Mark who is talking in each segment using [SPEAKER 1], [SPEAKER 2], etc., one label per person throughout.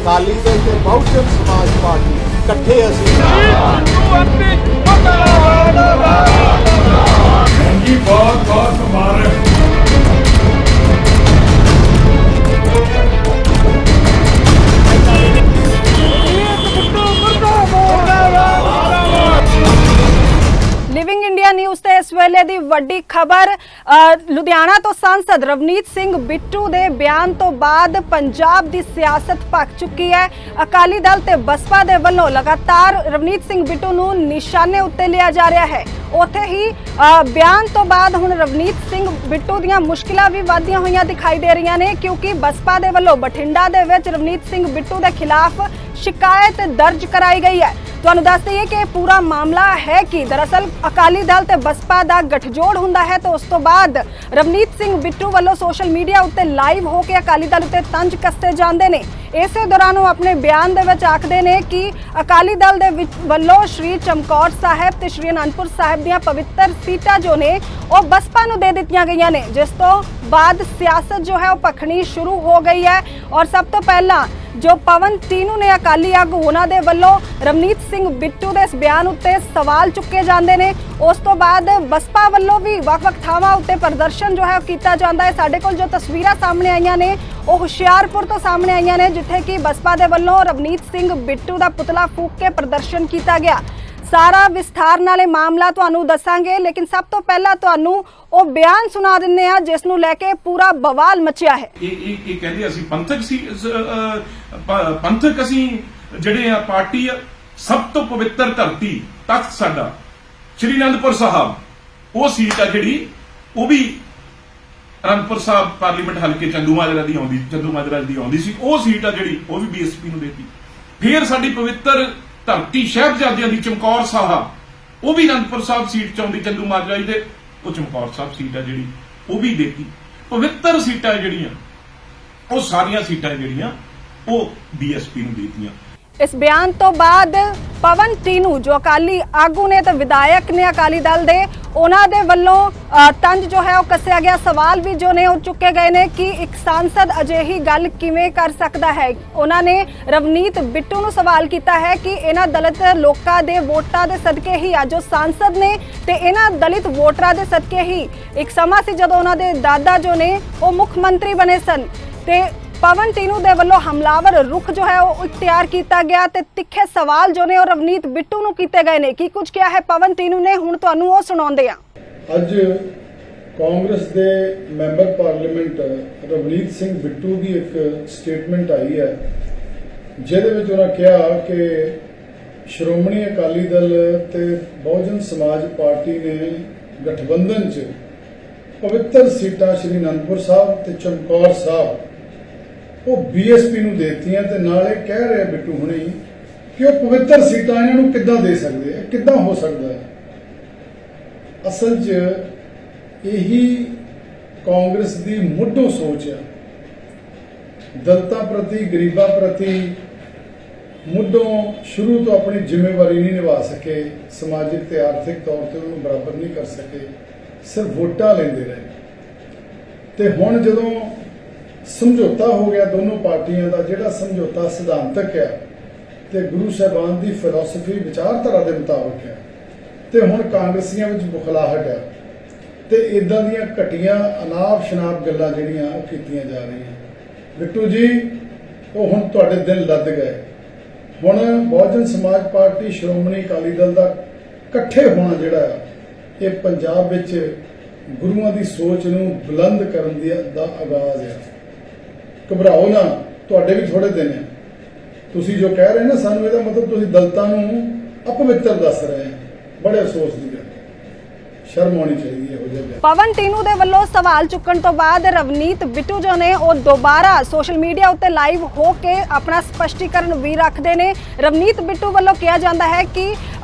[SPEAKER 1] ਅਕਾਲੀ ਦਲ ਤੇ ਬਹੁਜਨ ਸਮਾਜ ਪਾਰਟੀ ਇਕੱਠੇ ਅਸੀਂ
[SPEAKER 2] जी बहुत बहुत मुबारक।
[SPEAKER 3] ਲਿਵਿੰਗ ਇੰਡੀਆ ਨਿਊਜ਼ ਤੇ ਇਸ ਵੇਲੇ ਦੀ ਵੱਡੀ ਖਬਰ ਲੁਧਿਆਣਾ ਤੋਂ ਸੰਸਦ ਰਵਨੀਤ ਸਿੰਘ ਬਿੱਟੂ ਦੇ ਬਿਆਨ ਤੋਂ ਬਾਅਦ ਪੰਜਾਬ ਦੀ ਸਿਆਸਤ ਭਖ ਚੁੱਕੀ ਹੈ। ਅਕਾਲੀ ਦਲ ਤੇ ਬਸਪਾ ਦੇ ਵੱਲੋਂ ਲਗਾਤਾਰ ਰਵਨੀਤ ਸਿੰਘ ਬਿੱਟੂ ਨੂੰ ਨਿਸ਼ਾਨੇ ਉੱਤੇ ਲਿਆ ਜਾ ਰਿਹਾ ਹੈ। ਉੱਥੇ ਹੀ ਬਿਆਨ ਤੋਂ ਬਾਅਦ ਹੁਣ ਰਵਨੀਤ ਸਿੰਘ ਬਿੱਟੂ ਦੀਆਂ ਮੁਸ਼ਕਿਲਾਂ ਵੀ ਵਧਦੀਆਂ ਹੋਈਆਂ ਦਿਖਾਈ ਦੇ ਰਹੀਆਂ ਨੇ, ਕਿਉਂਕਿ ਬਸਪਾ ਦੇ ਵੱਲੋਂ ਬਠਿੰਡਾ ਦੇ ਵਿੱਚ ਰਵਨੀਤ ਸਿੰਘ ਬਿੱਟੂ ਦੇ ਖਿਲਾਫ ਸ਼ਿਕਾਇਤ ਦਰਜ कराई गई है। ਤੁਹਾਨੂੰ ਦੱਸ ਦਈਏ ਕਿ ਪੂਰਾ ਮਾਮਲਾ ਹੈ ਕਿ ਦਰਅਸਲ ਅਕਾਲੀ ਦਲ ਤੇ ਬਸਪਾ ਦਾ ਗਠਜੋੜ ਹੁੰਦਾ ਹੈ ਤੇ ਉਸ ਤੋਂ ਬਾਅਦ ਰਵਨੀਤ ਸਿੰਘ ਬਿੱਟੂ ਵੱਲੋਂ ਸੋਸ਼ਲ ਮੀਡੀਆ ਉੱਤੇ ਲਾਈਵ ਹੋ ਕੇ ਅਕਾਲੀ ਦਲ ਉੱਤੇ ਤੰਜ ਕੱਸੇ ਜਾਂਦੇ ਨੇ। ਇਸੇ ਦੌਰਾਨ ਉਹ ਆਪਣੇ ਬਿਆਨ ਦੇ ਵਿੱਚ ਆਖਦੇ ਨੇ ਕਿ ਅਕਾਲੀ ਦਲ ਦੇ ਵੱਲੋਂ ਸ਼੍ਰੀ ਚਮਕੌਰ ਸਾਹਿਬ ਤੇ ਸ਼੍ਰੀ ਅਨੰਦਪੁਰ ਸਾਹਿਬ ਦੀਆਂ ਪਵਿੱਤਰ ਸੀਟਾਂ ਜੋ ਨੇ ਉਹ ਬਸਪਾ ਨੂੰ ਦੇ ਦਿੱਤੀਆਂ ਗਈਆਂ ਨੇ, ਜਿਸ ਤੋਂ ਬਾਅਦ ਸਿਆਸਤ ਜੋ ਹੈ ਉਹ ਭਖਣੀ ਸ਼ੁਰੂ ਹੋ ਗਈ ਹੈ। ਔਰ ਸਭ ਤੋਂ ਪਹਿਲਾਂ जो पवन तीनू ने अकाली आगू उन्होंने वालों रवनीत सिंह बिट्टू के इस बयान उत्ते सवाल चुके जाते हैं। उस तो बाद बसपा वालों भी वख-वख थावां उत्ते प्रदर्शन जो है किया जाता है। साडे कोल जो तस्वीरां सामने आईयां ने वो हुशियारपुर तो सामने आईयां ने, जिथे कि बसपा के वालों रवनीत सिंह बिट्टू का पुतला फूक के प्रदर्शन किया गया। सारा विस्तार नाले मामला तुहानू दसांगे, लेकिन सब तो पहला तुहानू ਉਹ ਬਿਆਨ ਸੁਣਾ ਦਿੰਨੇ ਆ ਜਿਸ ਨੂੰ ਲੈ ਕੇ ਪੂਰਾ ਬਵਾਲ ਮਚਿਆ ਹੈ।
[SPEAKER 2] ਇਹ ਕਹਿੰਦੇ ਅਸੀਂ ਪੰਥਕ ਸੀ, ਪੰਥਕ ਅਸੀਂ ਜਿਹੜੇ ਆ ਪਾਰਟੀ ਆ, ਸਭ ਤੋਂ ਪਵਿੱਤਰ ਧਰਤੀ ਤਖਤ ਸਾਡਾ ਸ਼੍ਰੀ ਅਨੰਦਪੁਰ ਸਾਹਿਬ, ਉਹ ਸੀਟ ਆ ਜਿਹੜੀ ਉਹ ਵੀ ਅਨੰਦਪੁਰ ਸਾਹਿਬ ਪਾਰਲੀਮੈਂਟ ਹਲਕੇ ਚੰਦੂਮਾਜਰਾ ਦੀ ਆਉਂਦੀ ਸੀ। ਉਹ ਸੀਟ ਆ ਜਿਹੜੀ ਉਹ ਵੀ ਬੀਐਸਪੀ ਨੂੰ ਦੇਤੀ। ਫਿਰ ਸਾਡੀ ਪਵਿੱਤਰ ਧਰਤੀ ਸਾਹਿਬਜ਼ਾਦਿਆਂ ਦੀ ਚਮਕੌਰ ਸਾਹਿਬ, ਉਹ ਵੀ ਅਨੰਦਪੁਰ ਸਾਹਿਬ ਸੀਟ ਚ ਆਉਂਦੀ ਚੰਦੂਮਾਜਰਾ ਦੇ, ਉਹ ਚਮਕੌਰ ਸਾਹਿਬ ਸੀਟ ਆ ਜਿਹੜੀ ਉਹ ਵੀ ਦੇਤੀ। ਪਵਿੱਤਰ ਸੀਟਾਂ ਜਿਹੜੀਆਂ ਉਹ ਸਾਰੀਆਂ ਸੀਟਾਂ ਜਿਹੜੀਆਂ ਉਹ ਬੀਐਸਪੀ ਨੂੰ ਦੇਤੀਆਂ।
[SPEAKER 3] इस बयान तो बाद पवन तीनू जो अकाली आगू ने तो विधायक ने अकाली दल दे उन्हां दे वल्लों तंज जो है वो कसिया गया। सवाल भी जो ने हो चुके गए ने कि एक सांसद अजिही गल किवें कर सकता है। उन्होंने रवनीत बिट्टू नूं सवाल किया है कि इन्हां दलित लोकां दे वोटां दे सदके ही अज सांसद ने ते इन्हां दलित वोटरां दे सदके ही एक समा सी जदों उन्हां दे दादा जो ने वो मुख मंत्री बने सन ते पवन तीनू दे वल्लों हमलावर रुख जो है वो इख्तियार किया गया ते तिखे सवाल जो ने और रवनीत बिट्टू नूं कीते गए ने। की कुछ क्या है पवन तीनू ने, हुण तुहानूं वो सुणाउंदे आ।
[SPEAKER 4] अज कांग्रेस दे मैंबर पार्लीमेंट रवनीत सिंह बिट्टू की एक स्टेटमेंट आई है जिहदे विच उन्हां कहा कि श्रोमणी अकाली दल ते बहुजन समाज पार्टी ने गठबंधन च पवित्र सीटां श्री अनंदपुर साहब ते चमकौर साहब वो बीएसपी नूं देतियां ते नाले कह रहे बिट्टू हुणी कि वो पवित्र सीटां इन्हां नूं किद्दां दे सकदे आ, किद्दां हो सकदा है। असल च यही कांग्रेस दी मुੱਢੋਂ सोच है। दलितां प्रति गरीबां प्रति मुੱਢੋਂ शुरू तो अपनी जिम्मेवारी नहीं निभा सके, समाजिक ते आर्थिक तौर ते उन्होंने बराबर नहीं कर सके, सिर्फ वोटां लैंदे रहे। ते हुण जदों समझौता हो गया दोनों पार्टियां का, जिहड़ा समझौता सिद्धांतक है ते गुरु साहिबान की फिलोसफी विचारधारा के मुताबिक है, तो हुण कांग्रेसियां विच बुखलाहट है ते इदां दीयां घटिया अनाप शनाप गल्लां जिहड़ियां ओह कीतीआं जा रहीआं। बिट्टू जी वो हुण तुहाडे दिल लद गए। हुण बहुजन समाज पार्टी श्रोमणी अकाली दल का इकट्ठे होना जिहड़ा ये पंजाब विच गुरुआं दी सोच नूं बुलंद करन दा आगाज़ है। घबराओ ना, तुहाडे भी थोड़े दिन है। तुसी जो कह रहे हैं ना सानू इहदा मतलब तुसी दलितां नूं अपवित्र दस रहे हैं। बड़े अफसोस की गल, शर्म आनी चाहिए।
[SPEAKER 3] पवन तीनू दे वल्लों सवाल चुकण तो बाद रवनीत बिट्टू जो ने वो दोबारा सोशल मीडिया उत्ते लाइव हो के अपना स्पष्टीकरण भी रखते ने। रवनीत बिट्टू वल्लों कहा जाता है कि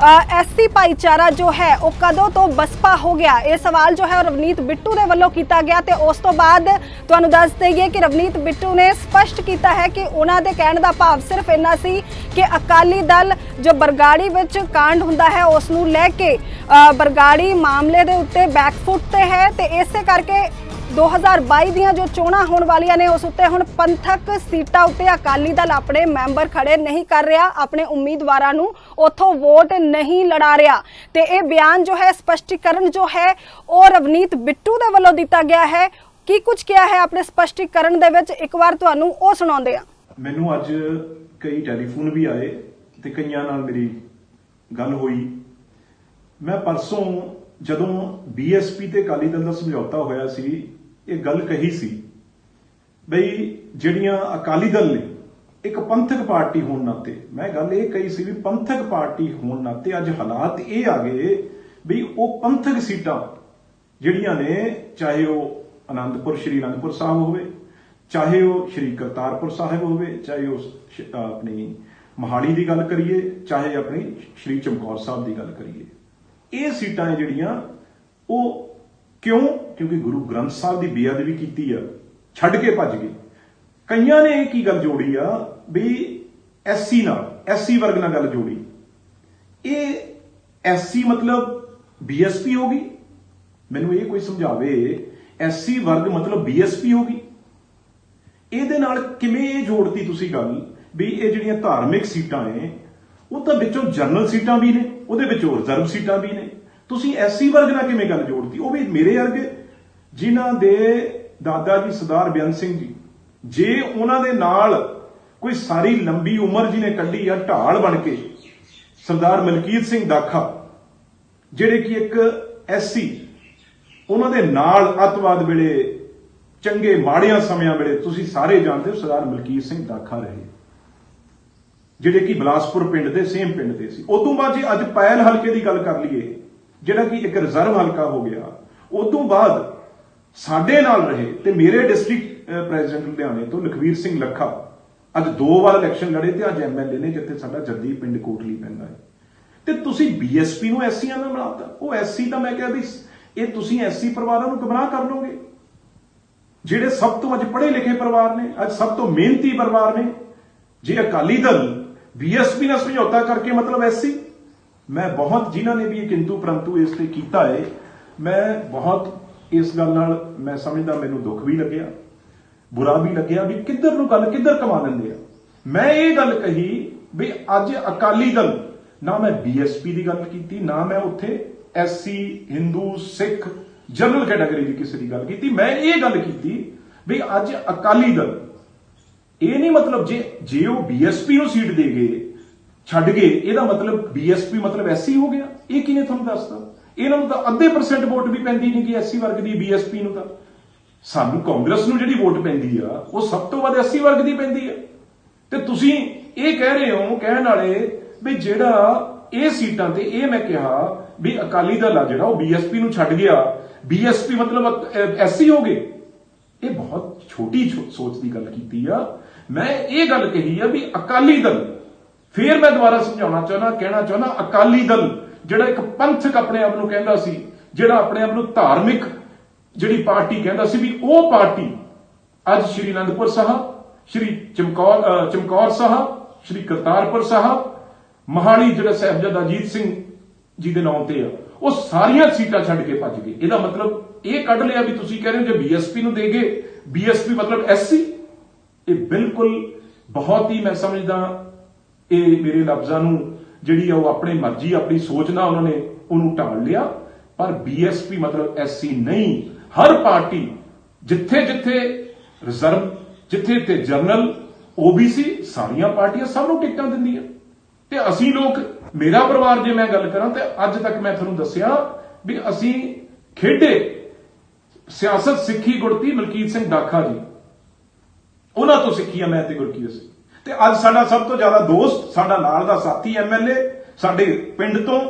[SPEAKER 3] एससी भाईचारा जो है वो कदों तो बसपा हो गया। ये सवाल जो है रवनीत बिट्टू दे वल्लों किया गया ते उस तो बाद तुहानूं दस दईए कि रवनीत बिट्टू ने स्पष्ट किया है कि उन्हां दे कहण दा भाव सिर्फ इन्ना सी कि अकाली दल जो बरगाड़ी विच कांड हुंदा है उस नूं लै के बरगाड़ी मामले दे उत्ते बैकफुट ते है ते इसे करके 2022 ਦੀਆਂ ਜੋ ਚੋਣਾਂ ਹੋਣ ਵਾਲੀਆਂ ਨੇ ਉਸ ਉੱਤੇ ਹੁਣ ਪੰਥਕ ਸੀਟਾਂ ਉੱਤੇ ਅਕਾਲੀ ਦਲ ਆਪਣੇ ਮੈਂਬਰ ਖੜੇ ਨਹੀਂ ਕਰ ਰਿਹਾ, ਆਪਣੇ ਉਮੀਦਵਾਰਾਂ ਨੂੰ ਉੱਥੋਂ ਵੋਟ ਨਹੀਂ ਲੜਾ ਰਿਹਾ। ਤੇ ਇਹ ਬਿਆਨ ਜੋ ਹੈ, ਸਪਸ਼ਟੀਕਰਨ ਜੋ ਹੈ ਉਹ ਰਵਨੀਤ ਬਿੱਟੂ ਦੇ ਵੱਲੋਂ ਦਿੱਤਾ ਗਿਆ ਹੈ। ਕੀ ਕੁਝ ਕਿਹਾ ਹੈ ਆਪਣੇ ਸਪਸ਼ਟੀਕਰਨ ਦੇ ਵਿੱਚ, ਇੱਕ ਵਾਰ ਤੁਹਾਨੂੰ ਉਹ ਸੁਣਾਉਂਦੇ ਆ।
[SPEAKER 2] ਮੈਨੂੰ ਅੱਜ ਕਈ ਟੈਲੀਫੋਨ ਵੀ ਆਏ ਤੇ ਕਈਆਂ ਨਾਲ ਮੇਰੀ ਗੱਲ ਹੋਈ। ਮੈਂ ਪਰਸੋਂ ਜਦੋਂ ਬੀਐਸਪੀ ਤੇ ਅਕਾਲੀ ਦਲ ਦਾ ਸਮਝੌਤਾ ਹੋਇਆ ਸੀ, ਇਹ ਗੱਲ ਕਹੀ ਸੀ ਬਈ ਜਿਹੜੀਆਂ ਅਕਾਲੀ ਦਲ ਨੇ ਇੱਕ ਪੰਥਕ ਪਾਰਟੀ ਹੋਣ ਨਾਤੇ, ਮੈਂ ਗੱਲ ਇਹ ਕਹੀ ਸੀ ਵੀ ਪੰਥਕ ਪਾਰਟੀ ਹੋਣ ਨਾਤੇ ਅੱਜ ਹਾਲਾਤ ਇਹ ਆ ਗਏ ਵੀ ਉਹ ਪੰਥਕ ਸੀਟਾਂ ਜਿਹੜੀਆਂ ਨੇ, ਚਾਹੇ ਉਹ ਸ਼੍ਰੀ ਅਨੰਦਪੁਰ ਸਾਹਿਬ ਹੋਵੇ, ਚਾਹੇ ਉਹ ਸ਼੍ਰੀ ਕਰਤਾਰਪੁਰ ਸਾਹਿਬ ਹੋਵੇ, ਚਾਹੇ ਉਹ ਆਪਣੀ ਮਹਾਲੀ ਦੀ ਗੱਲ ਕਰੀਏ, ਚਾਹੇ ਆਪਣੀ ਸ਼੍ਰੀ ਚਮਕੌਰ ਸਾਹਿਬ ਦੀ ਗੱਲ ਕਰੀਏ, ਇਹ ਸੀਟਾਂ ਜਿਹੜੀਆਂ ਉਹ ਕਿਉਂ? ਕਿਉਂਕਿ ਗੁਰੂ ਗ੍ਰੰਥ ਸਾਹਿਬ ਦੀ ਬੇਅਦਬੀ ਕੀਤੀ ਆ, ਛੱਡ ਕੇ ਭੱਜ ਗਏ। ਕਈਆਂ ਨੇ ਇਹ ਕੀ ਗੱਲ ਜੋੜੀ ਆ ਵੀ ਐਸਸੀ ਨਾਲ, ਐਸਸੀ ਵਰਗ ਨਾਲ ਗੱਲ ਜੋੜੀ। ਇਹ ਐਸਸੀ ਮਤਲਬ ਬੀਐਸਪੀ ਹੋ ਗਈ? ਮੈਨੂੰ ਇਹ ਕੋਈ ਸਮਝਾਵੇ, ਐਸਸੀ ਵਰਗ ਮਤਲਬ ਬੀਐਸਪੀ ਹੋ ਗਈ? ਇਹਦੇ ਨਾਲ ਕਿਵੇਂ ਇਹ ਜੋੜਤੀ ਤੁਸੀਂ ਗੱਲ ਵੀ ਇਹ ਜਿਹੜੀਆਂ ਧਾਰਮਿਕ ਸੀਟਾਂ ਨੇ ਉਹ ਤਾਂ ਵਿੱਚੋਂ ਜਨਰਲ ਸੀਟਾਂ ਵੀ ਨੇ, ਉਹਦੇ ਵਿੱਚੋਂ ਰਿਜ਼ਰਵ ਸੀਟਾਂ ਵੀ ਨੇ, ਤੁਸੀਂ ਐਸਸੀ ਵਰਗ ਨਾਲ ਕਿਵੇਂ ਗੱਲ ਜੋੜਤੀ? ਉਹ ਵੀ ਮੇਰੇ ਵਰਗੇ ਜਿਨ੍ਹਾਂ ਦੇ ਦਾਦਾ ਜੀ ਸਰਦਾਰ ਬੇਅੰਤ ਸਿੰਘ ਜੀ, ਜੇ ਉਹਨਾਂ ਦੇ ਨਾਲ ਕੋਈ ਸਾਰੀ ਲੰਬੀ ਉਮਰ ਜਿਹਨੇ ਕੱਢੀ ਆ ਢਾਲ ਬਣ ਕੇ, ਸਰਦਾਰ ਮਲਕੀਤ ਸਿੰਘ ਦਾਖਾ ਜਿਹੜੇ ਕਿ ਇੱਕ ਐਸਸੀ, ਉਹਨਾਂ ਦੇ ਨਾਲ ਅੱਤਵਾਦ ਵੇਲੇ, ਚੰਗੇ ਮਾੜਿਆਂ ਸਮਿਆਂ ਵੇਲੇ ਤੁਸੀਂ ਸਾਰੇ ਜਾਣਦੇ ਹੋ ਸਰਦਾਰ ਮਲਕੀਤ ਸਿੰਘ ਦਾਖਾ ਰਹੇ, ਜਿਹੜੇ ਕਿ ਬਿਲਾਸਪੁਰ ਪਿੰਡ ਦੇ ਸੇਮ ਪਿੰਡ ਦੇ ਸੀ। ਉਦੋਂ ਬਾਅਦ ਜੇ ਅੱਜ ਪੈਲ ਹਲਕੇ ਦੀ ਗੱਲ ਕਰ ਲਈਏ, ਜਿਹੜਾ ਕਿ ਇੱਕ ਰਿਜ਼ਰਵ ਹਲਕਾ ਹੋ ਗਿਆ, ਉਦੋਂ ਬਾਅਦ ਸਾਡੇ ਨਾਲ ਰਹੇ ਤੇ ਮੇਰੇ ਡਿਸਟ੍ਰਿਕਟ ਪ੍ਰੈਜ਼ੀਡੈਂਟ ਲੁਧਿਆਣੇ ਤੋਂ ਲਖਵੀਰ ਸਿੰਘ ਲੱਖਾ ਅੱਜ 2 ਵਾਰ ਇਲੈਕਸ਼ਨ ਲੜੇ ਤੇ ਅੱਜ ਐਮਐਲਏ ਨੇ, ਜਿੱਥੇ ਸਾਡਾ ਜੱਦੀ ਪਿੰਡ ਕੋਟਲੀ ਪੈਂਦਾ ਹੈ। ਤੇ ਤੁਸੀਂ ਬੀਐਸਪੀ ਨੂੰ ਐਸਸੀਆਂ ਨਾਲ ਬਣਾਤਾ। ਉਹ ਐਸਸੀ ਤਾਂ ਮੈਂ ਕਿਹਾ ਵੀ ਇਹ ਤੁਸੀਂ ਐਸਸੀ ਪਰਿਵਾਰਾਂ ਨੂੰ ਗੁੰਮਰਾਹ ਕਰ ਲਓਗੇ, ਜਿਹੜੇ ਸਭ ਤੋਂ ਅੱਜ ਪੜ੍ਹੇ ਲਿਖੇ ਪਰਿਵਾਰ ਨੇ, ਅੱਜ ਸਭ ਤੋਂ ਮਿਹਨਤੀ ਪਰਿਵਾਰ ਨੇ। ਜੇ ਅਕਾਲੀ ਦਲ ਬੀਐਸਪੀ ਨਾਲ ਸਮਝੌਤਾ ਕਰਕੇ ਮਤਲਬ ਐਸਸੀ, ਮੈਂ ਬਹੁਤ ਜਿਨ੍ਹਾਂ ਨੇ ਵੀ ਇਹ ਕਿੰਤੂ ਪਰੰਤੂ ਇਸ ਤੇ ਕੀਤਾ ਹੈ, ਮੈਂ ਬਹੁਤ ਇਸ ਗੱਲ ਨਾਲ ਮੈਂ ਸਮਝਦਾ, ਮੈਨੂੰ ਦੁੱਖ ਵੀ ਲੱਗਿਆ, ਬੁਰਾ ਵੀ ਲੱਗਿਆ ਵੀ ਕਿੱਧਰ ਨੂੰ ਗੱਲ ਕਿੱਧਰ ਕਮਾ ਲੈਂਦੇ ਆ। ਮੈਂ ਇਹ ਗੱਲ ਕਹੀ ਵੀ ਅੱਜ ਅਕਾਲੀ ਦਲ, ਨਾ ਮੈਂ ਬੀਐਸਪੀ ਦੀ ਗੱਲ ਕੀਤੀ, ਨਾ ਮੈਂ ਉੱਥੇ ਐਸਸੀ, ਹਿੰਦੂ, ਸਿੱਖ, ਜਨਰਲ ਕੈਟਾਗਰੀ ਦੀ ਕਿਸੇ ਦੀ ਗੱਲ ਕੀਤੀ। ਮੈਂ ਇਹ ਗੱਲ ਕੀਤੀ ਵੀ ਅੱਜ ਅਕਾਲੀ ਦਲ, ਇਹ ਨਹੀਂ ਮਤਲਬ ਜੇ ਉਹ ਬੀਐਸਪੀ ਨੂੰ ਸੀਟ ਦੇ ਗਏ, ਛੱਡ ਗਏ, ਇਹਦਾ ਮਤਲਬ ਬੀਐਸਪੀ ਮਤਲਬ ਐਸਸੀ ਹੋ ਗਿਆ? ਇਹ ਕਿਹਨੇ ਤੁਹਾਨੂੰ ਦੱਸਦਾ? ਇਹਨਾਂ ਨੂੰ ਤਾਂ ਅੱਧੇ % ਵੋਟ ਵੀ ਪੈਂਦੀ ਨਹੀਂ ਕਿ ਐਸਸੀ ਵਰਗ ਦੀ, ਬੀਐਸਪੀ ਨੂੰ ਤਾਂ। ਸਾਨੂੰ ਕਾਂਗਰਸ ਨੂੰ ਜਿਹੜੀ ਵੋਟ ਪੈਂਦੀ ਆ ਉਹ ਸਭ ਤੋਂ ਵੱਧ ਐਸਸੀ ਵਰਗ ਦੀ ਪੈਂਦੀ ਆ। ਤੇ ਤੁਸੀਂ ਇਹ ਕਹਿ ਰਹੇ ਹੋ, ਕਹਿਣ ਵਾਲੇ ਵੀ ਜਿਹੜਾ ਇਹ ਸੀਟਾਂ ਤੇ, ਇਹ ਮੈਂ ਕਿਹਾ ਵੀ ਅਕਾਲੀ ਦਲ ਆ ਜਿਹੜਾ ਉਹ ਬੀਐਸਪੀ ਨੂੰ ਛੱਡ ਗਿਆ, ਬੀਐਸਪੀ ਮਤਲਬ ਐਸਸੀ ਹੋ ਗਏ। ਇਹ ਬਹੁਤ ਛੋਟੀ ਸੋਚ ਦੀ ਗੱਲ ਕੀਤੀ ਆ। ਮੈਂ ਇਹ ਗੱਲ ਕਹੀ ਆ ਵੀ ਅਕਾਲੀ ਦਲ, ਫੇਰ ਮੈਂ ਦੁਬਾਰਾ ਸਮਝਾਉਣਾ ਚਾਹੁੰਦਾ, ਕਹਿਣਾ ਚਾਹੁੰਦਾ, ਅਕਾਲੀ ਦਲ ਜਿਹੜਾ ਇੱਕ ਪੰਥਕ ਆਪਣੇ ਆਪ ਨੂੰ ਕਹਿੰਦਾ ਸੀ, ਜਿਹੜਾ ਆਪਣੇ ਆਪ ਨੂੰ ਧਾਰਮਿਕ ਜਿਹੜੀ ਪਾਰਟੀ ਕਹਿੰਦਾ ਸੀ, ਵੀ ਉਹ ਪਾਰਟੀ ਅੱਜ ਸ਼੍ਰੀ ਅਨੰਦਪੁਰ ਸਾਹਿਬ, ਸ਼੍ਰੀ ਚਮਕੌਰ ਸਾਹਿਬ, ਸ਼੍ਰੀ ਕਰਤਾਰਪੁਰ ਸਾਹਿਬ, ਮਹਾਲੀ ਜਿਹੜਾ ਸਾਹਿਬਜ਼ਾਦਾ ਅਜੀਤ ਸਿੰਘ ਜੀ ਦੇ ਨਾਮ ਤੇ ਆ, ਉਹ ਸਾਰੀਆਂ ਸੀਟਾਂ ਛੱਡ ਕੇ ਭੱਜ ਗਏ। ਇਹਦਾ ਮਤਲਬ ਇਹ ਕੱਢ ਲਿਆ ਵੀ ਤੁਸੀਂ ਕਹਿ ਰਹੇ ਹੋ ਜੇ ਬੀਐਸਪੀ ਨੂੰ ਦੇ ਗਏ, ਬੀਐਸਪੀ ਮਤਲਬ ਐਸਸੀ। ਇਹ ਬਿਲਕੁਲ ਬਹੁਤ ਹੀ ਮੈਂ ਸਮਝਦਾ, ਇਹ ਮੇਰੇ ਲਫ਼ਜ਼ਾਂ ਨੂੰ ਜਿਹੜੀ ਆ ਉਹ ਆਪਣੀ ਮਰਜ਼ੀ, ਆਪਣੀ ਸੋਚ ਨਾਲ ਉਹਨਾਂ ਨੇ ਉਹਨੂੰ ਢਾਲ ਲਿਆ। ਪਰ ਬੀਐਸਪੀ ਮਤਲਬ ਐਸਸੀ ਨਹੀਂ। ਹਰ ਪਾਰਟੀ ਜਿੱਥੇ ਜਿੱਥੇ ਰਿਜ਼ਰਵ, ਜਿੱਥੇ ਤੇ ਜਨਰਲ, ਓਬੀਸੀ, ਸਾਰੀਆਂ ਪਾਰਟੀਆਂ ਸਭ ਨੂੰ ਟਿਕਟਾਂ ਦਿੰਦੀਆਂ। ਤੇ ਅਸੀਂ ਲੋਕ, ਮੇਰਾ ਪਰਿਵਾਰ ਜੇ ਮੈਂ ਗੱਲ ਕਰਾਂ ਤੇ ਅੱਜ ਤੱਕ ਮੈਂ ਤੁਹਾਨੂੰ ਦੱਸਿਆ ਵੀ ਅਸੀਂ ਖੇਡੇ ਸਿਆਸਤ ਸਿੱਖੀ ਗੁੜਤੀ ਮਲਕੀਤ ਸਿੰਘ ਦਾਖਾ ਜੀ, ਉਹਨਾਂ ਤੋਂ ਸਿੱਖੀ ਆ ਮੈਂ ਤੇ ਗੁਰਕੀਰਤ ਸਿੰਘ। ਤੇ ਅੱਜ ਸਾਡਾ ਸਭ ਤੋਂ ਜ਼ਿਆਦਾ ਦੋਸਤ, ਸਾਡਾ ਨਾਲ ਦਾ ਸਾਥੀ ਐਮਐਲਏ ਸਾਡੇ ਪਿੰਡ ਤੋਂ,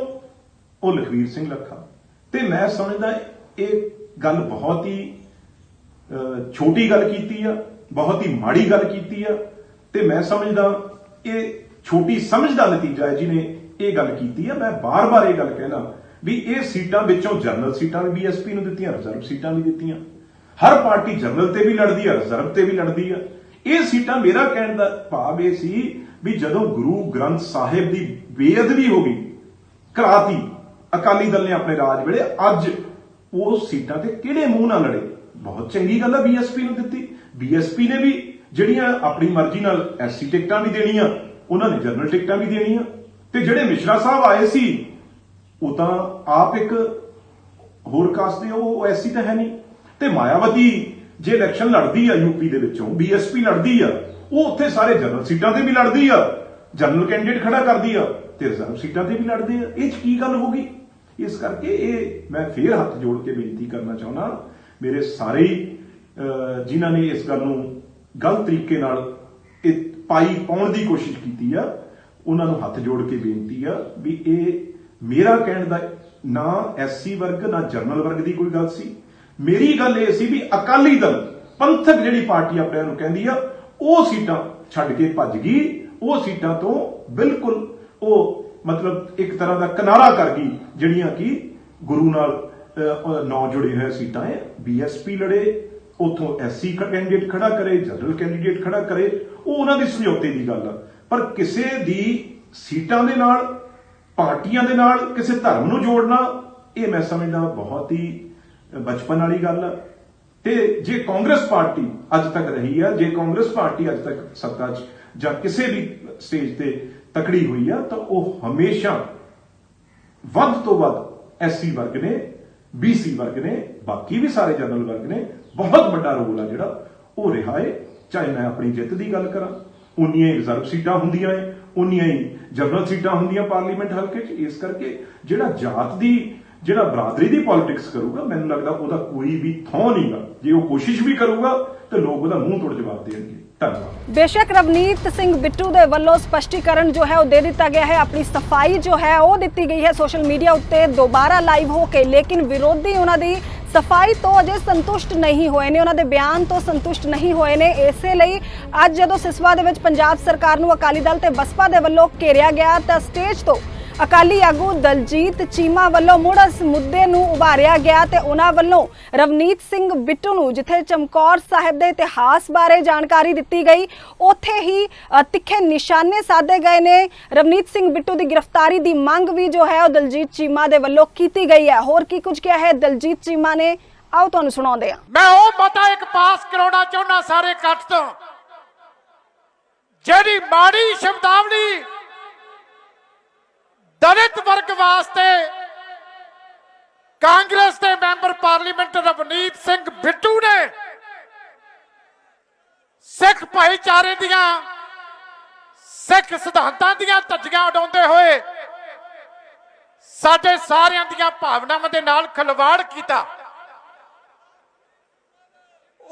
[SPEAKER 2] ਉਹ ਲਖਵੀਰ ਸਿੰਘ ਲੱਖਾ। ਤੇ ਮੈਂ ਸਮਝਦਾ ਇਹ ਗੱਲ ਬਹੁਤ ਹੀ ਛੋਟੀ ਗੱਲ ਕੀਤੀ ਆ, ਬਹੁਤ ਹੀ ਮਾੜੀ ਗੱਲ ਕੀਤੀ ਆ। ਤੇ ਮੈਂ ਸਮਝਦਾ ਇਹ ਛੋਟੀ ਸਮਝ ਦਾ ਨਤੀਜਾ ਹੈ ਜਿਹਨੇ ਇਹ ਗੱਲ ਕੀਤੀ ਆ। ਮੈਂ ਬਾਰ-ਬਾਰ ਇਹ ਗੱਲ ਕਹਿਣਾ ਵੀ ਇਹ ਸੀਟਾਂ ਵਿੱਚੋਂ ਜਨਰਲ ਸੀਟਾਂ ਵੀ ਬੀਐਸਪੀ ਨੂੰ ਦਿੱਤੀਆਂ, ਰਿਜ਼ਰਵ ਸੀਟਾਂ ਵੀ ਦਿੱਤੀਆਂ। ਹਰ ਪਾਰਟੀ ਜਨਰਲ ਤੇ ਵੀ ਲੜਦੀ ਆ, ਰਿਜ਼ਰਵ ਤੇ ਵੀ ਲੜਦੀ ਆ। ਇਹ ਸੀਟਾਂ, ਮੇਰਾ ਕਹਿਣ ਦਾ ਭਾਵ ਇਹ ਸੀ ਵੀ ਜਦੋਂ ਗੁਰੂ ਗ੍ਰੰਥ ਸਾਹਿਬ ਦੀ ਬੇਅਦਬੀ ਹੋ ਗਈ, ਕਰਾਤੀ ਅਕਾਲੀ ਦਲ ਨੇ ਆਪਣੇ ਰਾਜ ਵੇਲੇ, ਅੱਜ ਉਹ ਸੀਟਾਂ ਤੇ ਕਿਹੜੇ ਮੂੰਹ ਨਾਲ ਲੜੇ? ਬਹੁਤ ਚੰਗੀ ਗੱਲ ਹੈ ਬੀਐਸਪੀ ਨੂੰ ਦਿੱਤੀ। ਬੀਐਸਪੀ ਨੇ ਵੀ ਜਿਹੜੀਆਂ ਆਪਣੀ ਮਰਜ਼ੀ ਨਾਲ ਐਸਸੀ ਟਿਕਟਾਂ ਵੀ ਦੇਣੀਆਂ, ਉਹਨਾਂ ਨੇ ਜਨਰਲ ਟਿਕਟਾਂ ਵੀ ਦੇਣੀਆਂ। ਤੇ ਜਿਹੜੇ ਮਿਸ਼ਰਾ ਸਾਹਿਬ ਆਏ ਸੀ ਉਹ ਤਾਂ ਆਪ ਇੱਕ ਹੋਰ ਕਾਸਟ ਦੇ, ਉਹ ਐਸਸੀ ਤਾਂ ਹੈ ਨਹੀਂ। ਤੇ ਮਾਇਆਵਤੀ ਜੇ ਇਲੈਕਸ਼ਨ ਲੜਦੀ ਆ ਯੂਪੀ ਦੇ ਵਿੱਚੋਂ, ਬੀਐਸਪੀ ਲੜਦੀ ਆ, ਉਹ ਉੱਥੇ ਸਾਰੇ ਜਨਰਲ ਸੀਟਾਂ ਤੇ ਵੀ ਲੜਦੀ ਆ, ਜਨਰਲ ਕੈਂਡੀਡੇਟ ਖੜਾ ਕਰਦੀ ਆ ਤੇ ਰਿਜ਼ਰਵ ਸੀਟਾਂ ਤੇ ਵੀ ਲੜਦੇ ਆ। ਇਹ 'ਚ ਕੀ ਗੱਲ ਹੋ ਗਈ? ਇਸ ਕਰਕੇ ਇਹ ਮੈਂ ਫੇਰ ਹੱਥ ਜੋੜ ਕੇ ਬੇਨਤੀ ਕਰਨਾ ਚਾਹੁੰਦਾ, ਮੇਰੇ ਸਾਰੇ ਜਿਨ੍ਹਾਂ ਨੇ ਇਸ ਗੱਲ ਨੂੰ ਗਲਤ ਤਰੀਕੇ ਨਾਲ ਇਹ ਪਾਉਣ ਦੀ ਕੋਸ਼ਿਸ਼ ਕੀਤੀ ਆ, ਉਹਨਾਂ ਨੂੰ ਹੱਥ ਜੋੜ ਕੇ ਬੇਨਤੀ ਆ ਵੀ ਇਹ ਮੇਰਾ ਕਹਿਣ ਦਾ ਨਾ ਐਸਸੀ ਵਰਗ ਨਾ ਜਰਨਲ ਵਰਗ ਦੀ ਕੋਈ ਗੱਲ ਸੀ। ਮੇਰੀ ਗੱਲ ਇਹ ਸੀ ਵੀ ਅਕਾਲੀ ਦਲ ਪੰਥਕ ਜਿਹੜੀ ਪਾਰਟੀ ਆਪਣੇ ਨੂੰ ਕਹਿੰਦੀ ਆ, ਉਹ ਸੀਟਾਂ ਛੱਡ ਕੇ ਭੱਜ ਗਈ, ਉਹ ਸੀਟਾਂ ਤੋਂ ਬਿਲਕੁਲ ਉਹ ਮਤਲਬ ਇੱਕ ਤਰ੍ਹਾਂ ਦਾ ਕਿਨਾਰਾ ਕਰ ਗਈ, ਜਿਹੜੀਆਂ ਕਿ ਗੁਰੂ ਨਾਲ ਨੌ ਜੁੜੇ ਹੋਏ ਸੀਟਾਂ ਹੈ। ਬੀਐਸਪੀ ਲੜੇ, ਉਥੋਂ ਐਸਸੀ ਕੈਂਡੀਡੇਟ ਖੜਾ ਕਰੇ, ਜਨਰਲ ਕੈਂਡੀਡੇਟ ਖੜਾ ਕਰੇ, ਉਹ ਉਹਨਾਂ ਦੀ ਸਮਝੌਤੇ ਦੀ ਗੱਲ ਆ। ਪਰ ਕਿਸੇ ਦੀ ਸੀਟਾਂ ਦੇ ਨਾਲ, ਪਾਰਟੀਆਂ ਦੇ ਨਾਲ ਕਿਸੇ ਧਰਮ ਨੂੰ ਜੋੜਨਾ, ਇਹ ਮੈਂ ਸਮਝਦਾ ਬਹੁਤ ਹੀ ਬਚਪਨ ਵਾਲੀ ਗੱਲ ਆ। ਤੇ ਜੇ ਕਾਂਗਰਸ ਪਾਰਟੀ ਅੱਜ ਤੱਕ ਰਹੀ ਆ, ਜੇ ਕਾਂਗਰਸ ਪਾਰਟੀ ਅੱਜ ਤੱਕ ਸੱਤਾ 'ਚ ਜਾਂ ਕਿਸੇ ਵੀ ਸਟੇਜ ਤੇ ਤਕੜੀ ਹੋਈ ਆ, ਤਾਂ ਉਹ ਹਮੇਸ਼ਾ ਵੱਧ ਤੋਂ ਵੱਧ ਐਸਸੀ ਵਰਗ ਨੇ, ਬੀਸੀ ਵਰਗ ਨੇ, ਬਾਕੀ ਵੀ ਸਾਰੇ ਜਨਰਲ ਵਰਗ ਨੇ ਬਹੁਤ ਵੱਡਾ ਰੋਲ ਆ ਜਿਹੜਾ ਉਹ ਰਿਹਾ ਹੈ। ਚਾਹੇ ਮੈਂ ਆਪਣੀ ਜਿੱਤ ਦੀ ਗੱਲ ਕਰਾਂ, ਉਨੀਆਂ ਹੀ ਰਿਜ਼ਰਵ ਸੀਟਾਂ ਹੁੰਦੀਆਂ ਏ, ਉਨੀਆਂ ਹੀ ਜਨਰਲ ਸੀਟਾਂ ਹੁੰਦੀਆਂ ਪਾਰਲੀਮੈਂਟ ਹਲਕੇ 'ਚ। ਇਸ ਕਰਕੇ ਜਿਹੜਾ ਜਾਤ ਦੀ, ਜਿਹੜਾ ਬਰਾਦਰੀ ਦੀ ਪੋਲਿਟਿਕਸ ਕਰੂਗਾ, ਮੈਨੂੰ ਲੱਗਦਾ ਉਹਦਾ ਕੋਈ ਵੀ ਥਾਂ ਨਹੀਂਗਾ। ਜੇ ਉਹ ਕੋਸ਼ਿਸ਼ ਵੀ ਕਰੂਗਾ ਤਾਂ ਲੋਕ ਉਹਦਾ ਮੂੰਹ ਤੋੜ ਜਵਾਬ ਦੇਣਗੇ। ਧੰਨਵਾਦ।
[SPEAKER 3] बेशक रवनीत सिंह बिट्टू ਦੇ ਵੱਲੋਂ ਸਪਸ਼ਟੀਕਰਨ ਜੋ ਹੈ ਉਹ ਦੇ ਦਿੱਤਾ ਗਿਆ ਹੈ, ਆਪਣੀ ਸਫਾਈ ਜੋ ਹੈ ਉਹ ਦਿੱਤੀ ਗਈ ਹੈ ਸੋਸ਼ਲ ਮੀਡੀਆ ਉੱਤੇ ਦੁਬਾਰਾ ਲਾਈਵ ਹੋ ਕੇ, ਲੇਕਿਨ ਵਿਰੋਧੀ ਉਹਨਾਂ ਦੀ ਸਫਾਈ ਤੋਂ ਅਜੇ ਸੰਤੁਸ਼ਟ ਨਹੀਂ ਹੋਏ ਨੇ, ਉਹਨਾਂ ਦੇ ਬਿਆਨ ਤੋਂ ਸੰਤੁਸ਼ਟ ਨਹੀਂ ਹੋਏ ਨੇ। ਇਸੇ ਲਈ ਅੱਜ ਜਦੋਂ ਸਿਸਵਾ ਦੇ ਵਿੱਚ ਪੰਜਾਬ ਸਰਕਾਰ ਨੂੰ ਅਕਾਲੀ ਦਲ ਤੇ ਬਸਪਾ ਦੇ ਵੱਲੋਂ ਘੇਰਿਆ ਗਿਆ ਤਾਂ ਸਟੇਜ ਤੋਂ ਅਕਾਲੀ ਆਗੂ ਦਲਜੀਤ ਚੀਮਾ ਵੱਲੋਂ ਮੁੜ ਇਸ ਮੁੱਦੇ ਨੂੰ ਉਭਾਰਿਆ ਗਿਆ ਤੇ ਉਹਨਾਂ ਵੱਲੋਂ ਰਵਨੀਤ ਸਿੰਘ ਬਿੱਟੂ ਨੂੰ ਜਿੱਥੇ ਚਮਕੌਰ ਸਾਹਿਬ ਦੇ ਇਤਿਹਾਸ ਬਾਰੇ ਜਾਣਕਾਰੀ ਦਿੱਤੀ ਗਈ, ਉੱਥੇ ਹੀ ਤਿੱਖੇ ਨਿਸ਼ਾਨੇ ਸਾਧੇ ਗਏ ਨੇ। ਰਵਨੀਤ ਸਿੰਘ ਬਿੱਟੂ ਦੀ ਗ੍ਰਿਫਤਾਰੀ ਦੀ ਮੰਗ ਵੀ ਜੋ ਹੈ ਉਹ ਦਲਜੀਤ ਚੀਮਾ ਦੇ ਵੱਲੋਂ ਕੀਤੀ ਗਈ ਹੈ। ਹੋਰ ਕੀ ਕੁਝ ਕਿਹਾ ਹੈ ਦਲਜੀਤ ਚੀਮਾ ਨੇ, ਆਓ ਤੁਹਾਨੂੰ ਸੁਣਾਉਂਦੇ ਹਾਂ।
[SPEAKER 5] ਮੈਂ ਉਹ ਮਤਾ ਇੱਕ ਪਾਸ ਕਰਾਉਣਾ ਚਾਹੁੰਦਾ ਸਾਰੇ ਇਕੱਠ ਤੋਂ, ਜਿਹੜੀ ਮਾੜੀ ਸ਼ਬਦਾਵਲੀ दलित वर्ग वास्ते कांग्रेस के मैंबर पार्लीमेंट रवनीत सिंह बिट्टू ने सिख भाईचारे दियां, सिख सिद्धांतां दियां धज्जियां उडाउंदे होए साडे सारियां दियां भावनावां दे नाल खिलवाड़ कीता।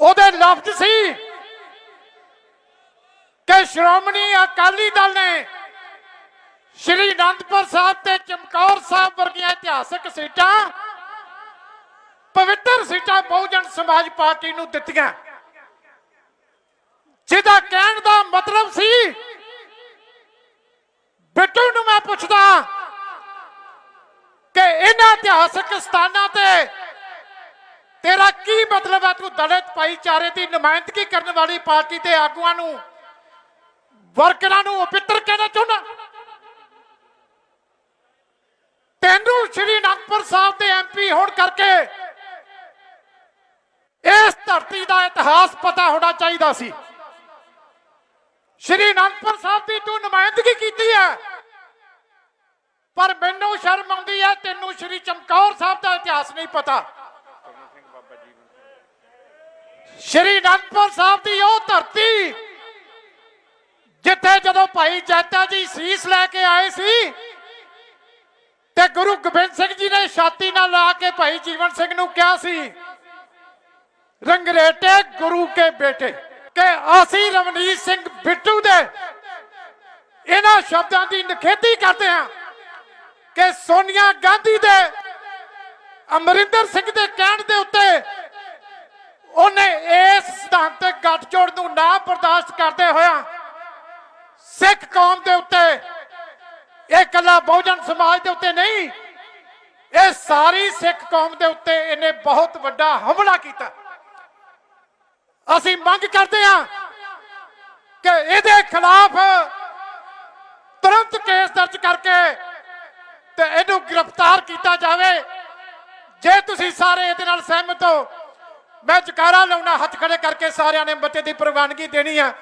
[SPEAKER 5] ओदे लफ्ज सी कि श्रोमणी अकाली दल ने श्री आनंदपुर साहब ते चमकौर साहब वर्गियां इतिहासक सीटां, पवित्र सीटां बहुजन समाज पार्टी नूं दित्तियां, जिहदा कहण दा मतलब सी। बिट्टू नूं मैं पुछदा कि इन्हां इतिहासक स्थानां ते तेरा की मतलब है? तू दलित भाईचारे की नुमाइंदगी करने वाली पार्टी के आगुआं नूं, वर्करां नूं अपवित्र कहना चाहुंदा? तेनू श्री आनंदपुर साहब के MP होने करके इस धरती का इतिहास पता होना चाहिए सी। श्री आनंदपुर साहब की तू नुमाइंदगी की है, पर मैनू शर्म आउंदी है तेनू श्री चमकौर साहब का इतिहास नहीं पता। श्री आनंदपुर साहब की वह धरती जिथे जदों भाई जैता जी सीस लैके आए सी ते गुरु गोबिंद सिंह जी ने छाती नाल ला के भाई जीवन सिंह नूं कहा सी, रंगरेटे गुरु के बेटे, के असी रवनीत सिंह बिट्टू दे इन्हां शब्दां दी निखेधी करते हैं कि सोनिया गांधी दे अमरिंदर सिंह दे कहण दे उत्ते उन्हें इस सिद्धांतक गठजोड़ नूं ना बर्दाश्त करते होया सिख कौम दे उत्ते, ਇਹ ਕੱਲਾ ਬਹੁਜਨ ਸਮਾਜ ਦੇ ਉੱਤੇ ਨਹੀਂ, ਇਹ ਸਾਰੀ ਸਿੱਖ ਕੌਮ ਦੇ ਉੱਤੇ ਇਹਨੇ ਬਹੁਤ ਵੱਡਾ ਹਮਲਾ ਕੀਤਾ। ਅਸੀਂ ਮੰਗ ਕਰਦੇ ਹਾਂ ਕਿ ਇਹਦੇ ਖਿਲਾਫ ਤੁਰੰਤ ਕੇਸ ਦਰਜ ਕਰਕੇ ਤੇ ਇਹਨੂੰ ਗ੍ਰਿਫਤਾਰ ਕੀਤਾ ਜਾਵੇ। ਜੇ ਤੁਸੀਂ ਸਾਰੇ ਇਹਦੇ ਨਾਲ ਸਹਿਮਤ ਹੋ, ਮੈਂ ਜਕਾਰਾ ਲਾਉਣਾ ਹੱਥ ਖੜੇ ਕਰਕੇ ਸਾਰਿਆਂ ਨੇ ਬੱਚੇ ਦੀ ਪ੍ਰਵਾਨਗੀ ਦੇਣੀ ਆ।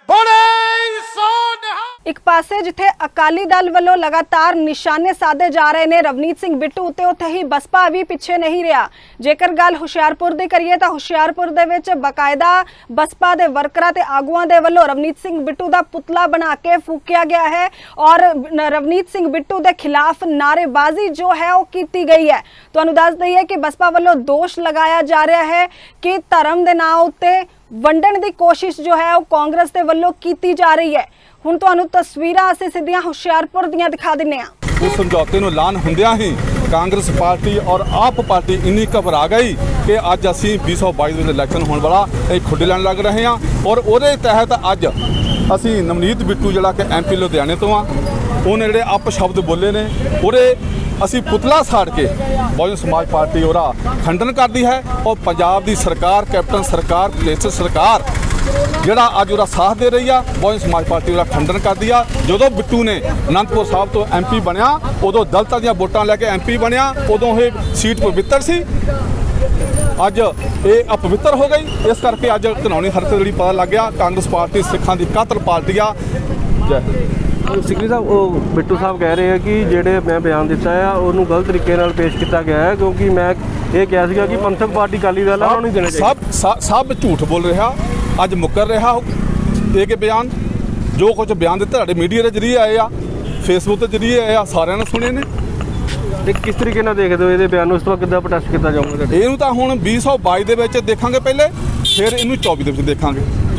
[SPEAKER 5] ਬੋਲੇ ਸੋ ਨਿਹਾਲ।
[SPEAKER 3] ਇੱਕ ਪਾਸੇ ਜਿੱਥੇ ਅਕਾਲੀ ਦਲ ਵੱਲੋਂ ਲਗਾਤਾਰ ਨਿਸ਼ਾਨੇ ਸਾਧੇ ਜਾ ਰਹੇ ਨੇ ਰਵਨੀਤ ਸਿੰਘ ਬਿੱਟੂ ਉੱਤੇ, ਉੱਥੇ ਹੀ ਬਸਪਾ ਵੀ ਪਿੱਛੇ ਨਹੀਂ ਰਿਹਾ। ਜੇਕਰ ਗੱਲ ਹੁਸ਼ਿਆਰਪੁਰ ਦੀ ਕਰੀਏ ਤਾਂ ਹੁਸ਼ਿਆਰਪੁਰ ਦੇ ਵਿੱਚ ਬਕਾਇਦਾ ਬਸਪਾ ਦੇ ਵਰਕਰਾਂ ਤੇ ਆਗੂਆਂ ਦੇ ਵੱਲੋਂ ਰਵਨੀਤ ਸਿੰਘ ਬਿੱਟੂ ਦਾ ਪੁਤਲਾ ਬਣਾ ਕੇ ਫੂਕਿਆ ਗਿਆ ਹੈ ਔਰ ਰਵਨੀਤ ਸਿੰਘ ਬਿੱਟੂ ਦੇ ਖਿਲਾਫ ਨਾਅਰੇਬਾਜ਼ੀ ਜੋ ਹੈ ਉਹ ਕੀਤੀ ਗਈ ਹੈ। ਤੁਹਾਨੂੰ ਦੱਸ ਦਈਏ ਕਿ ਬਸਪਾ ਵੱਲੋਂ ਦੋਸ਼ ਲਗਾਇਆ ਜਾ ਰਿਹਾ ਹੈ ਕਿ ਧਰਮ ਦੇ ਨਾਂ ਉੱਤੇ ਵੰਡਣ ਦੀ ਕੋਸ਼ਿਸ਼ ਜੋ ਹੈ ਉਹ ਕਾਂਗਰਸ ਦੇ ਵੱਲੋਂ ਕੀਤੀ ਜਾ ਰਹੀ ਹੈ। ਹੁਣ ਤੁਹਾਨੂੰ ਤਸਵੀਰਾਂ ਅਸੀਂ ਸਿੱਧੀਆਂ ਹੁਸ਼ਿਆਰਪੁਰ ਦੀਆਂ ਦਿਖਾ ਦਿੰਨੇ ਆ।
[SPEAKER 6] ਉਸ ਸਮਝੌਤੇ ਨੂੰ ਐਲਾਨ ਹੁੰਦਿਆਂ ਹੀ ਕਾਂਗਰਸ ਪਾਰਟੀ ਔਰ ਆਪ ਪਾਰਟੀ ਇੰਨੀ ਘਬਰਾ ਗਈ ਕਿ ਅੱਜ ਅਸੀਂ 2022 ਵਿੱਚ ਇਲੈਕਸ਼ਨ ਹੋਣ ਵਾਲਾ ਇਹ ਖੁੱਡੇ ਲੈਣ ਲੱਗ ਰਹੇ ਹਾਂ ਔਰ ਉਹਦੇ ਤਹਿਤ ਅੱਜ ਅਸੀਂ ਨਵਨੀਤ ਬਿੱਟੂ ਜਿਹੜਾ ਕਿ ਐਮਪੀ ਲੁਧਿਆਣੇ ਤੋਂ ਆ, ਉਹਨੇ ਜਿਹੜੇ ਅਪਸ਼ਬਦ ਬੋਲੇ ਨੇ ਉਹਦੇ ਅਸੀਂ ਪੁਤਲਾ ਸਾੜ ਕੇ ਬਹੁਜਨ ਸਮਾਜ ਪਾਰਟੀ ਉਹਦਾ ਖੰਡਨ ਕਰਦੀ ਹੈ ਔਰ ਪੰਜਾਬ ਦੀ ਸਰਕਾਰ, ਕੈਪਟਨ ਸਰਕਾਰ, ਕਲੇਸ਼ ਸਰਕਾਰ ਜਿਹੜਾ ਅੱਜ ਉਹਦਾ ਸਾਥ ਦੇ ਰਹੀ ਆ, ਬਹੁਜਨ ਸਮਾਜ ਪਾਰਟੀ ਉਹਦਾ ਖੰਡਨ ਕਰਦੀ ਆ। ਜਦੋਂ ਬਿੱਟੂ ਨੇ ਅਨੰਦਪੁਰ ਸਾਹਿਬ ਤੋਂ ਐਮਪੀ ਬਣਿਆ ਉਦੋਂ ਦਲਿਤਾਂ ਦੀਆਂ ਵੋਟਾਂ ਲੈ ਕੇ ਐਮਪੀ ਬਣਿਆ, ਉਦੋਂ ਇਹ ਸੀਟ ਪਵਿੱਤਰ ਸੀ, ਅੱਜ ਇਹ ਅਪਵਿੱਤਰ ਹੋ ਗਈ। ਇਸ ਕਰਕੇ ਅੱਜ ਘਿਨੌਣੀ ਹਰਕਤ ਜਿਹੜੀ ਪਤਾ ਲੱਗ ਗਿਆ ਕਾਂਗਰਸ ਪਾਰਟੀ ਸਿੱਖਾਂ ਦੀ ਕਾਤਲ ਪਾਰਟੀ ਆ। ਜੈ
[SPEAKER 7] ਸਿਕਰੀ ਸਾਹਿਬ, ਉਹ ਬਿੱਟੂ ਸਾਹਿਬ ਕਹਿ ਰਹੇ ਆ ਕਿ ਜਿਹੜੇ ਮੈਂ ਬਿਆਨ ਦਿੱਤਾ ਆ ਉਹਨੂੰ ਗਲਤ ਤਰੀਕੇ ਨਾਲ ਪੇਸ਼ ਕੀਤਾ ਗਿਆ ਹੈ ਕਿਉਂਕਿ ਮੈਂ ਇਹ ਕਿਹਾ ਸੀਗਾ ਕਿ ਪੰਥਕ ਪਾਰਟੀ ਅਕਾਲੀ ਦਲ ਆ ਉਹਨਾਂ ਨੂੰ ਦੇਣਾ ਚਾਹੀਦਾ।
[SPEAKER 6] ਸਭ ਝੂਠ ਬੋਲ ਰਿਹਾ, ਅੱਜ ਮੁੱਕਰ ਰਿਹਾ ਇਹ ਕਿ ਬਿਆਨ ਜੋ ਕੁਝ ਬਿਆਨ ਦਿੱਤੇ ਤੁਹਾਡੇ ਮੀਡੀਆ ਦੇ ਜ਼ਰੀਏ ਆਏ ਆ, ਫੇਸਬੁੱਕ ਦੇ ਜ਼ਰੀਏ ਆਏ ਆ, ਸਾਰਿਆਂ ਨੇ ਸੁਣੇ ਨੇ।
[SPEAKER 7] ਤੇ ਕਿਸ ਤਰੀਕੇ ਨਾਲ ਦੇਖਦੇ ਹੋ ਇਹਦੇ ਬਿਆਨ ਨੂੰ, ਉਸ ਤੋਂ ਕਿੱਦਾਂ ਪ੍ਰੋਟੈਸਟ ਕੀਤਾ ਜਾਊਗਾ?
[SPEAKER 6] ਇਹਨੂੰ ਤਾਂ ਹੁਣ 2022 ਦੇ ਵਿੱਚ ਦੇਖਾਂਗੇ ਪਹਿਲੇ, ਫਿਰ ਇਹਨੂੰ 24 ਦੇ ਵਿੱਚ ਦੇਖਾਂਗੇ।